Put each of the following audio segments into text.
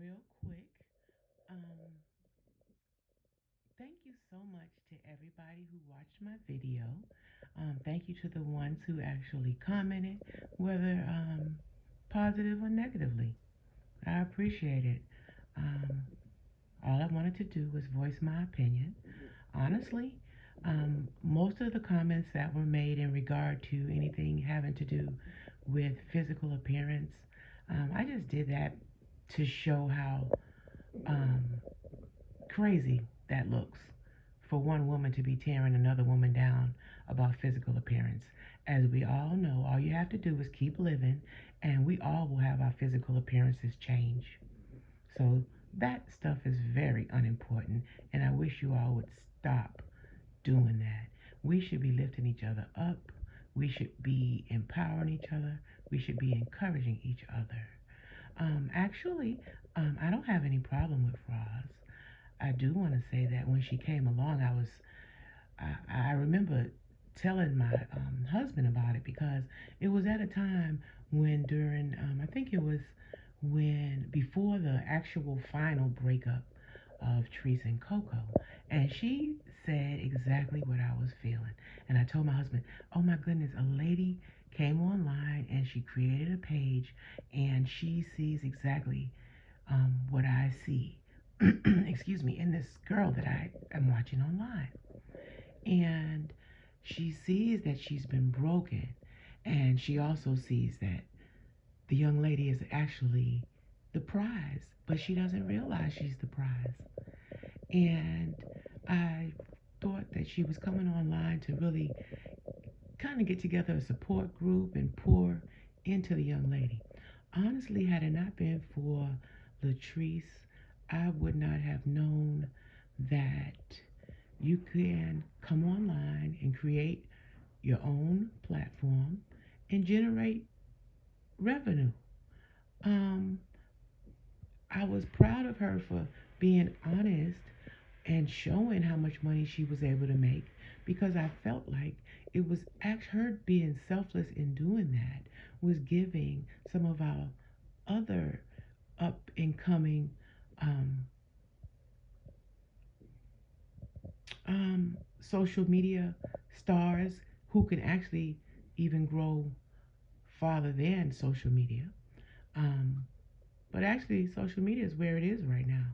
real quick. Um, Thank you so much to everybody who watched my video. Thank you to the ones who actually commented, whether positive or negatively. I appreciate it. Um, all I wanted to do was voice my opinion. Honestly, most of the comments that were made in regard to anything having to do with physical appearance, I just did that to show how um, crazy that looks for one woman to be tearing another woman down about physical appearance. As we all know, all you have to do is keep living, and we all will have our physical appearances change. So that stuff is very unimportant, and I wish you all would stop doing that. We should be lifting each other up. We should be empowering each other. We should be encouraging each other. Actually, I don't have any problem with Roz. I do want to say that when she came along, I remember telling my husband about it because it was at a time when during I think it was when before the actual final breakup of Teresa and Coco, and she said exactly what I was feeling, and I told my husband, "Oh my goodness, a lady came online and she created a page, and she sees exactly what I see." Excuse me, in this girl that I am watching online. And she sees that she's been broken. And she also sees that the young lady is actually the prize, but she doesn't realize she's the prize. And I thought that she was coming online to really kind of get together a support group and pour into the young lady. Honestly, had it not been for Latrice, I would not have known that you can come online and create your own platform and generate revenue. Um, I was proud of her for being honest and showing how much money she was able to make because I felt like it was her being selfless in doing that was giving some of our other up and coming um, social media stars who can actually even grow farther than social media. Um, but actually, social media is where it is right now.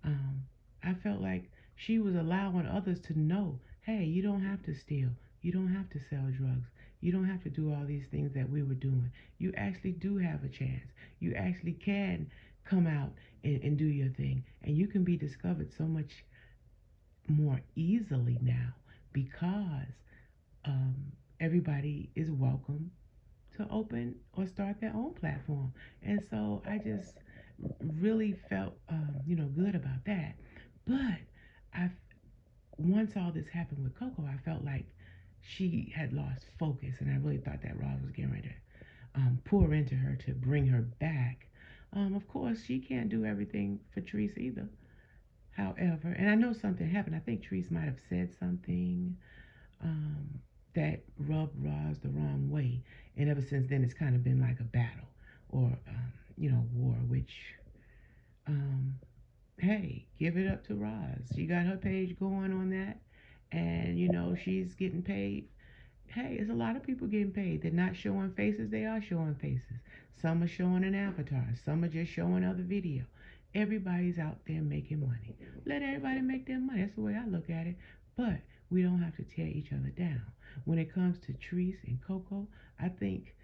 Um, I felt like she was allowing others to know, hey, you don't have to steal. You don't have to sell drugs. You don't have to do all these things that we were doing. You actually do have a chance. You actually can come out and do your thing. And you can be discovered so much more easily now because um, everybody is welcome to open or start their own platform. And so I just really felt, good about that. But I, once all this happened with Coco, I felt like she had lost focus, and I really thought that Roz was getting ready to pour into her to bring her back. Of course, she can't do everything for Therese either. However, and I know something happened. I think Therese might have said something um, that rubbed Roz the wrong way, and ever since then, it's kind of been like a battle or war. Which, um, hey, give it up to Roz. She got her page going on that, and she's getting paid. Hey, there's a lot of people getting paid. They're not showing faces, they are showing faces. Some are showing an avatar, some are just showing other video. Everybody's out there making money. Let everybody make their money. That's the way I look at it. But we don't have to tear each other down. When it comes to Treese and Coco, I think,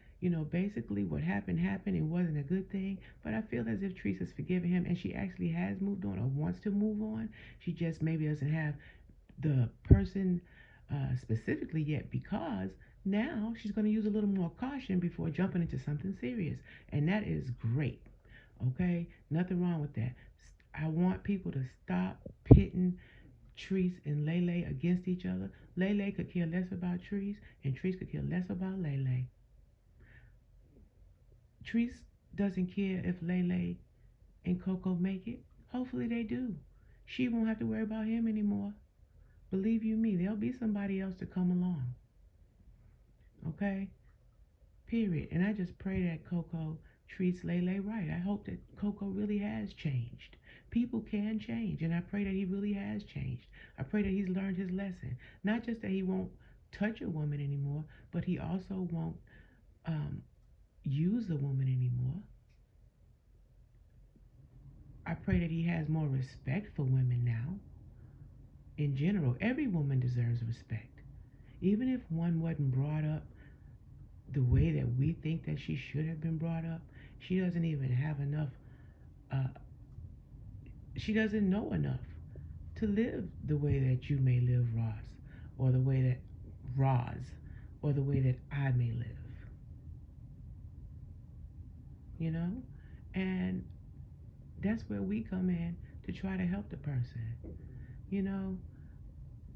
basically what happened happened. It wasn't a good thing. But I feel as if Treese has forgiven him and she actually has moved on or wants to move on. She just maybe doesn't have the person specifically yet because now she's going to use a little more caution before jumping into something serious. And that is great. Okay? Nothing wrong with that. I want people to stop pitting Treese and Lele against each other. Lele could care less about Treese, and Treese could care less about Lele. Treese doesn't care if Lele and Coco make it. Hopefully they do. She won't have to worry about him anymore. Believe you me, there'll be somebody else to come along. Okay? Period. And I just pray that Coco treats Lele right. I hope that Coco really has changed. People can change, and I pray that he really has changed. I pray that he's learned his lesson. Not just that he won't touch a woman anymore, but he also won't um, use a woman anymore. I pray that he has more respect for women now. In general, every woman deserves respect. Even if one wasn't brought up the way that we think that she should have been brought up, she doesn't even have enough, uh, she doesn't know enough to live the way that you may live, Roz, or the way that Roz, or the way that I may live, you know? And that's where we come in to try to help the person. You know,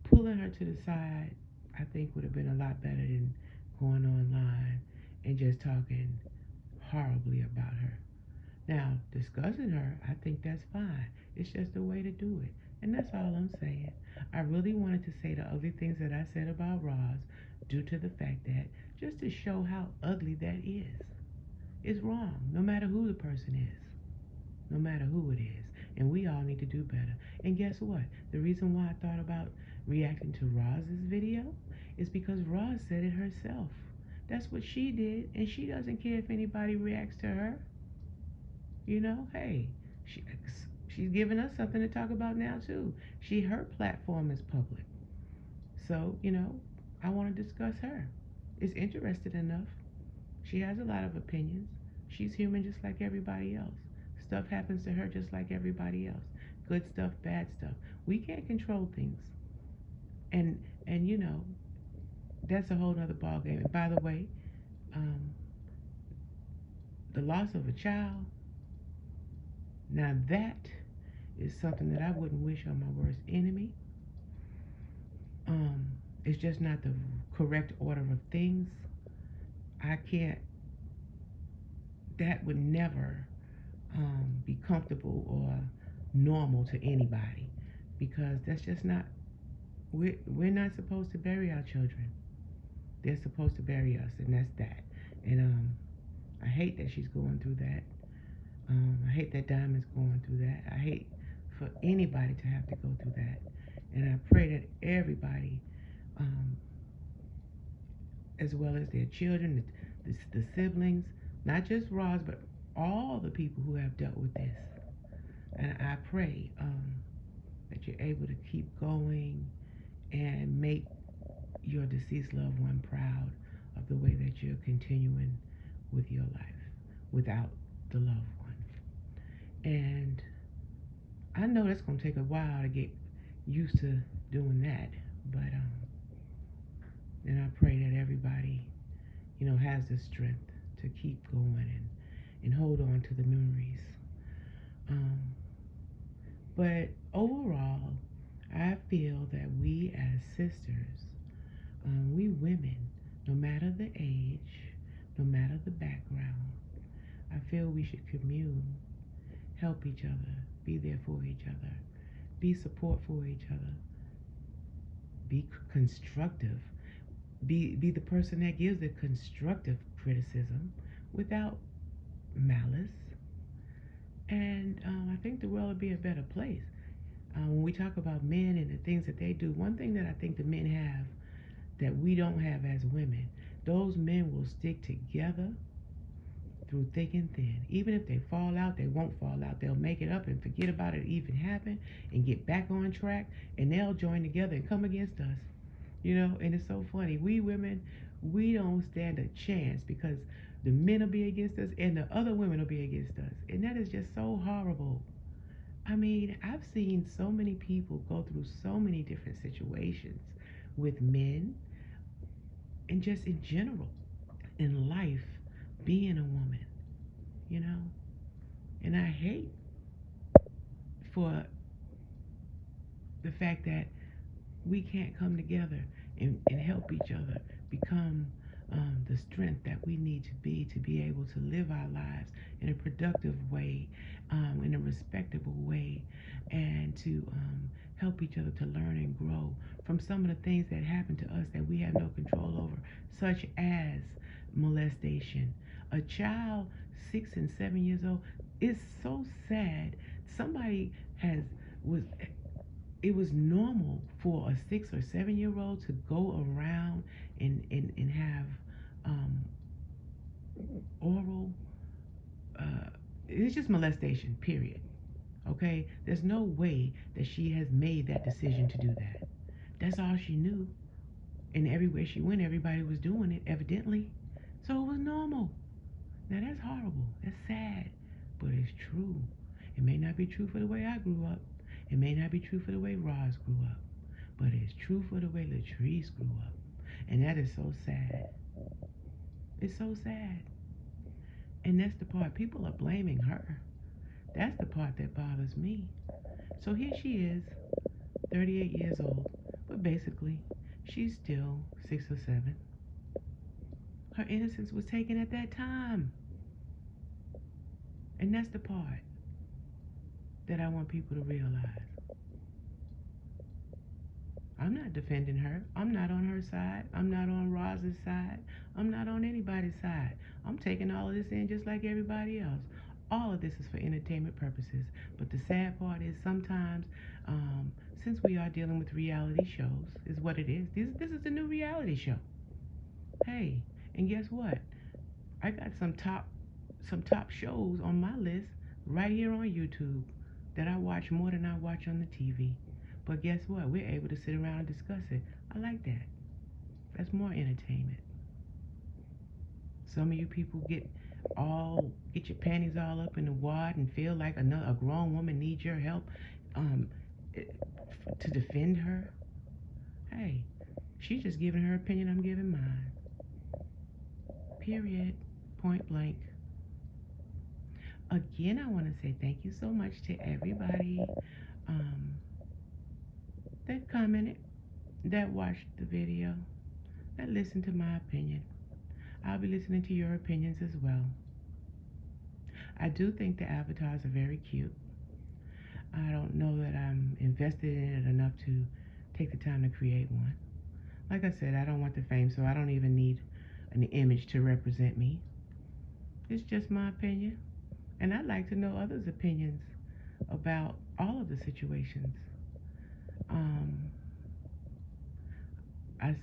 pulling her to the side, I think, would have been a lot better than going online and just talking horribly about her. Now, discussing her, I think that's fine. It's just a way to do it. And that's all I'm saying. I really wanted to say the ugly things that I said about Roz due to the fact that just to show how ugly that is. It's wrong, no matter who the person is, no matter who it is. And we all need to do better. And guess what? The reason why I thought about reacting to Roz's video is because Roz said it herself. That's what she did, and she doesn't care if anybody reacts to her. You know, hey, she, she's giving us something to talk about now too. Her platform is public, so I want to discuss her. It's interesting enough. She has a lot of opinions. She's human just like everybody else. Stuff happens to her just like everybody else. Good stuff, bad stuff. We can't control things, and that's a whole other ball game. And by the way, um, the loss of a child. Now that is something that I wouldn't wish on my worst enemy. Um, it's just not the correct order of things. I can't. That would never be comfortable or normal to anybody because that's just not. We're not supposed to bury our children. They're supposed to bury us, and that's that. And I hate that she's going through that. I hate that Diamond's going through that. I hate for anybody to have to go through that. And I pray that everybody, um, as well as their children, the siblings, not just Roz, but all the people who have dealt with this. And I pray that you're able to keep going and make your deceased loved one proud of the way that you're continuing with your life without the loved one. And I know that's going to take a while to get used to doing that, but and I pray that everybody, has the strength to keep going and hold on to the memories. Um, but overall, I feel that we as sisters, we women, no matter the age, no matter the background, I feel we should commune, help each other, be there for each other, be support for each other, be constructive, be the person that gives the constructive criticism without malice. And I think the world would be a better place. When we talk about men and the things that they do, one thing that I think the men have that we don't have as women, those men will stick together through thick and thin. Even if they fall out, they won't fall out. They'll make it up and forget about it even happened and get back on track, and they'll join together and come against us. And it's so funny. We women, we don't stand a chance because the men will be against us and the other women will be against us. And that is just so horrible. I mean, I've seen so many people go through so many different situations with men and just in general in life being a woman, you know? And I hate for the fact that we can't come together and help each other become the strength that we need to be able to live our lives in a productive way, in a respectable way, and to help each other to learn and grow from some of the things that happen to us that we have no control over, such as molestation. A child 6 and 7 years old. It's so sad. Somebody has was it was normal for a 6 or 7 year old to go around and have um, oral. Uh, it's just molestation. Period. Okay. There's no way that she has made that decision to do that. That's all she knew. And everywhere she went, everybody was doing it, evidently. So it was normal. Now that's horrible. That's sad. But it's true. It may not be true for the way I grew up. It may not be true for the way Roz grew up. But it's true for the way Latrice grew up. And that is so sad. It's so sad. And that's the part. People are blaming her. That's the part that bothers me. So here she is, 38 years old. But basically, she's still 6 or 7. Her innocence was taken at that time. And that's the part that I want people to realize. I'm not defending her. I'm not on her side. I'm not on Roz's side. I'm not on anybody's side. I'm taking all of this in just like everybody else. All of this is for entertainment purposes. But the sad part is sometimes, um, since we are dealing with reality shows, is what it is. This is the new reality show. Hey, and guess what? I got some top shows on my list right here on YouTube that I watch more than I watch on the TV. But guess what? We're able to sit around and discuss it. I like that. That's more entertainment. Some of you people get your panties all up in the wad and feel like a grown woman needs your help um, to defend her. Hey, she's just giving her opinion. I'm giving mine. Period. Point blank. Again, I want to say thank you so much to everybody um, that commented, that watched the video, that listened to my opinion. I'll be listening to your opinions as well. I do think the avatars are very cute. I don't know that I'm invested in it enough to take the time to create one. Like I said, I don't want the fame, so I don't even need an image to represent me. It's just my opinion. And I'd like to know others' opinions about all of the situations. Um, I,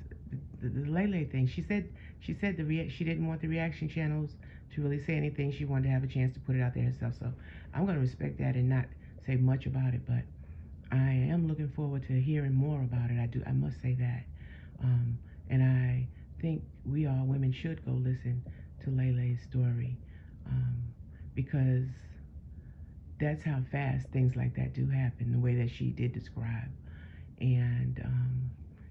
the Lele thing. She said she didn't want the reaction channels to really say anything. She wanted to have a chance to put it out there herself. So I'm going to respect that and not say much about it. But I am looking forward to hearing more about it. I must say that. And I think we all women should go listen to Lele's story because that's how fast things like that do happen, the way that she did describe. And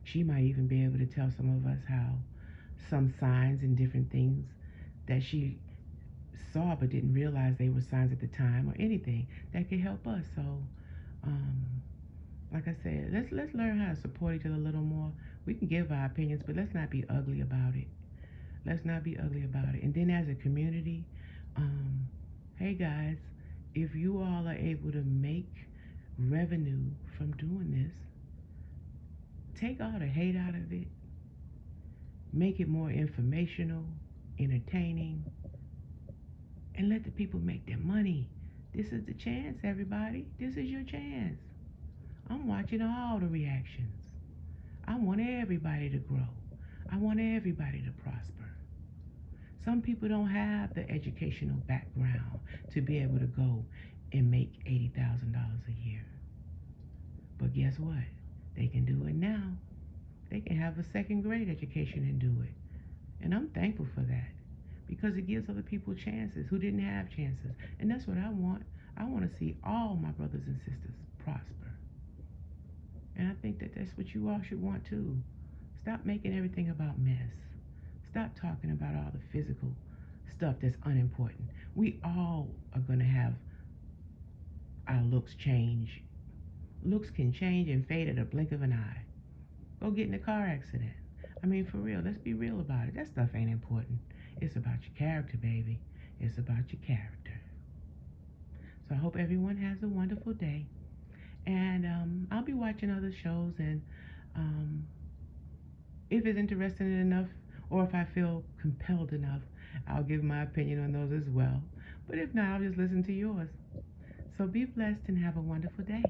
she might even be able to tell some of us how some signs and different things that she saw but didn't realize they were signs at the time or anything that could help us. So, um, like I said, let's learn how to support each other a little more. We can give our opinions, but let's not be ugly about it. Let's not be ugly about it. And then as a community, um, hey guys, if you all are able to make revenue from doing this, take all the hate out of it, make it more informational, entertaining, and let the people make their money. This is the chance, everybody. This is your chance. I'm watching all the reactions. I want everybody to grow. I want everybody to prosper. Some people don't have the educational background to be able to go and make $80,000 a year. But guess what? They can do it now. They can have a second grade education and do it. And I'm thankful for that because it gives other people chances who didn't have chances. And that's what I want. I want to see all my brothers and sisters prosper. And I think that that's what you all should want too. Stop making everything about mess. Stop talking about all the physical stuff that's unimportant. We all are going to have our looks change. Looks can change and fade at a blink of an eye. Go get in a car accident. I mean, for real, let's be real about it. That stuff ain't important. It's about your character, baby. It's about your character. So I hope everyone has a wonderful day. And I'll be watching other shows, and if it's interesting enough, or if I feel compelled enough, I'll give my opinion on those as well. But if not, I'll just listen to yours. So be blessed and have a wonderful day.